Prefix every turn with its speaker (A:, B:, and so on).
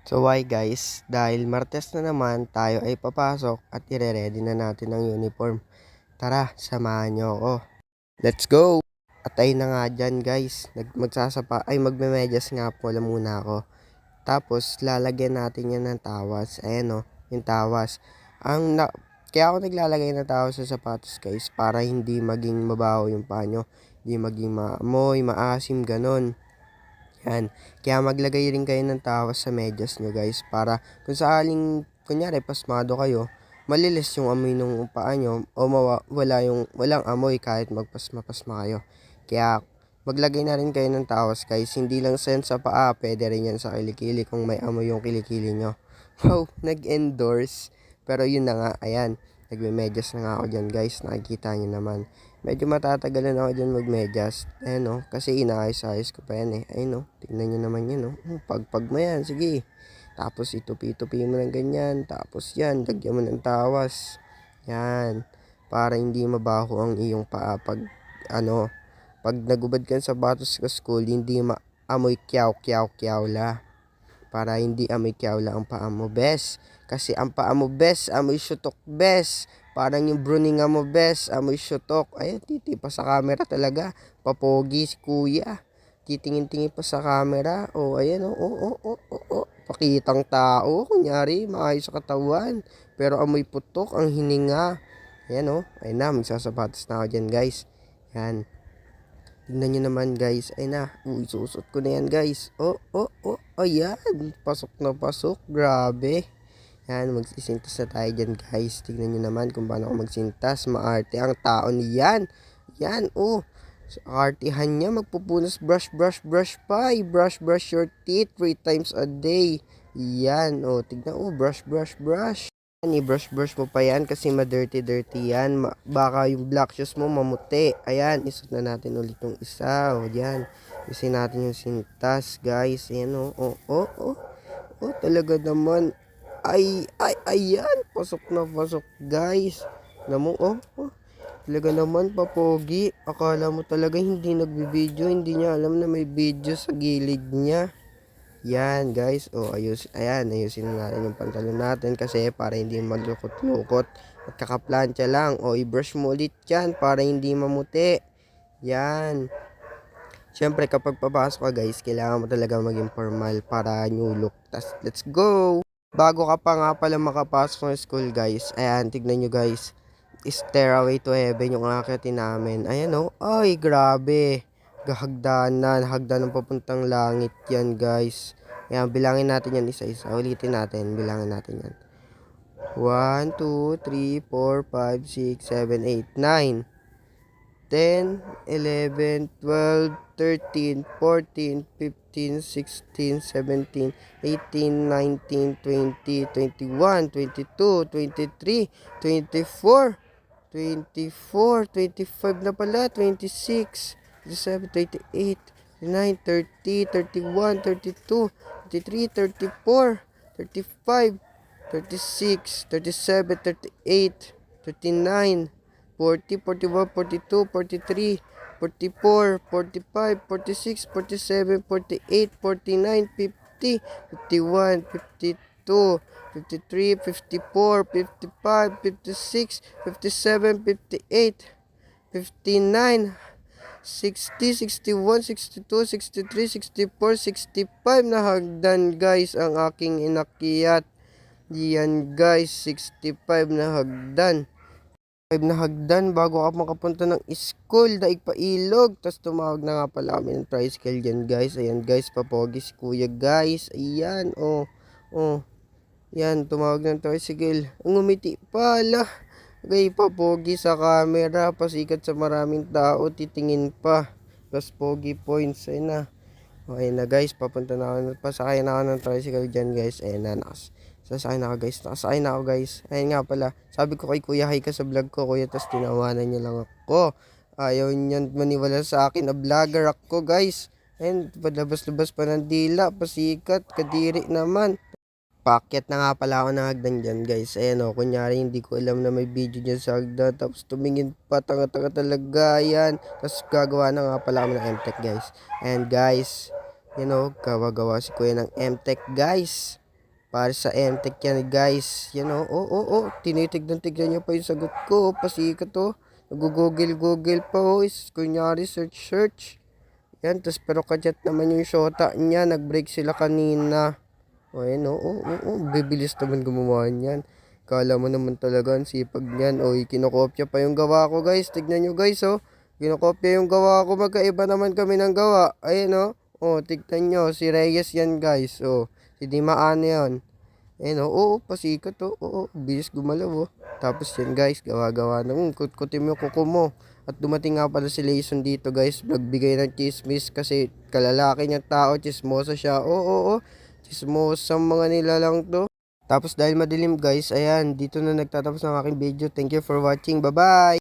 A: So why guys, dahil Martes na naman tayo ay papasok at ire-ready na natin ang uniform. Tara, samahan nyo ako. Let's go! At ayun na nga dyan guys, magmemedyas nga po lang muna ako. Tapos lalagyan natin yan ng tawas. Ayan o, yung tawas. Kaya ako naglalagay ng tawas sa sapatos guys para hindi maging mabaho yung paa nyo. Hindi maging maamoy, maasim, ganon. Yan. Kaya maglagay rin kayo ng tawas sa medyas nyo guys para kung sakaling kunyari pasmado kayo, malilis yung amoy ng paa nyo o walang amoy kahit magpasma-pasma kayo. Kaya maglagay na rin kayo ng tawas guys. Hindi lang sa paa, pwede rin yan sa kilikili kung may amoy yung kilikili nyo. Wow, nag-endorse. Pero yun na nga, ayan. Nagme-medyas na nga ako dyan guys. Nakikita nyo naman. Medyo matatagalan ako dyan magmedyas. Ayan o, kasi inaayos-ayos ko pa yan eh. Ayun o, tignan nyo naman yan o. Pagpag mo yan, sige. Tapos itupi-tupi mo ng ganyan. Tapos yan, lagyan mo ng tawas. Yan. Para hindi mabaho ang iyong paa pag nagubad ka sa sapatos sa school, hindi maamoy kyaw la. Para hindi amoy kyaw la ang paa mo, bes. Kasi ang paa mo, bes, amoy syutok, bes. Parang yung bruninga mo, bes, amoy syutok. Ayun, titipa sa camera talaga. Papogi si kuya. Titingin-tingin pa sa camera. Oh, ayan, oh. Pakitang tao. Kunyari, maayos sa katawan. Pero amoy putok ang hininga. Ayan, oh. Ayun na, magsasapatos na ako dyan, guys. Yan. Tignan nyo naman, guys. Ayun na. Uy, susot ko na yan, guys. Oh. Ayan. Pasok na pasok. Grabe. Yan, magsisintas na tayo dyan guys. Tignan nyo naman kung paano ako magsintas. Maarte ang tao niyan. Yan, oh. Sa artihan niya, magpupunas brush pa. I-brush your teeth 3 times a day. Yan, oh. Tignan, oh. Brush. Yan, i-brush mo pa yan kasi ma-dirty yan. Baka yung black shoes mo mamuti. Ayan, isot na natin ulit yung isa. Oh, yan. Isin natin yung sintas, guys. Ayan, oh. Oh, talaga naman. Ayan, pasok na pasok guys. Alam mo, talaga naman papogi. Akala mo talaga hindi nagbibideo, hindi niya alam na may video sa gilid niya. Yan guys, ayusin na natin yung pantalon natin kasi para hindi maglukot-lukot at kakaplantya lang. I-brush mo ulit yan para hindi mamuti. Yan. Siyempre kapag papasok ka guys, kailangan mo talaga maging formal para new look. Let's go! Bago ka pa nga pala makapasok ng school guys, ayan, tignan nyo guys, Stairway to Heaven yung akyatin namin. Ayan o, ay grabe, hagdanan papuntang langit yan guys. Ayan, bilangin natin yan isa-isa, ulitin natin, bilangin natin yan. 1, 2, 3, 4, 5, 6, 7, 8, 9, 10, 11, 12, 13, 14, 15, 16, 17, 18, 19, 20, 21, 22, 23, 24, 24, 25 na pala, 26, 27, 28, 29, 30, 31, 32, 33, 34, 35, 36, 37, 38, 39, 40, 41, 42, 43, 44, 45, 46, 47, 48, 49, 50, 51, 52, 53, 54, 55, 56, 57, 58, 59, 60, 61, 62, 63, 64, 65 na hagdan guys ang aking inakyat. Yan guys, 65 na hagdan. 5 na hagdan bago ako makapunta ng school, daig pa ilog. Tapos tumawag na nga pala kami ng tricycle dyan guys. Ayan guys, papogi si kuya guys. Ayan, yan, tumawag ng tricycle. Ang umiti pala. Gay papogi sa camera, pasikat sa maraming tao, titingin pa. Plus pogi points, ayun na. Okay na guys, papunta na ako, pasakay na ako ng tricycle dyan guys. Ayun na, nakasakay na ako guys. Ayun nga pala, sabi ko kay kuya, hi ka sa vlog ko kuya, tapos tinawanan niya lang ako. Ayaw niyan maniwala sa akin na vlogger ako guys. Ayun, palabas-labas pa ng dila, pasikat, kadiri naman. Paakyat na nga pala ako ng hagdan dyan guys. Ayan kunyari hindi ko alam na may video dyan sa hagdan. Tapos tumingin pa, tanga-tanga talaga yan. Tapos gagawa na nga pala ako ng MTech guys. And guys, gawa-gawa si kuya ng MTech guys. Para sa MTech yan guys. Yan o. Tinitignan nyo pa yung sagot ko. Pasikat o. Nag-google pa o. Kunyari search. Yan. Tapos pero kachat naman yung shota niya. Nag-break sila kanina. O yan o. Bibilis naman gumawa niyan. Kala mo naman talaga ang sipag niyan. O kinokopya pa yung gawa ko guys. Tignan nyo guys o. Kinokopya yung gawa ko. Magkaiba naman kami ng gawa. Ayan o. O tignan nyo. Si Reyes yan guys. O. Si Dimaan yan. Ayun pasikat bilis gumalaw Tapos yan guys, gawa-gawa na. Kutkutin mo yung kuko mo. At dumating nga pala si Layson dito guys, nagbigay ng chismis kasi kalalaki niyang tao, chismosa siya. Chismosa mga nilalang to. Tapos dahil madilim guys, ayan, dito na nagtatapos ng aking video. Thank you for watching, bye bye!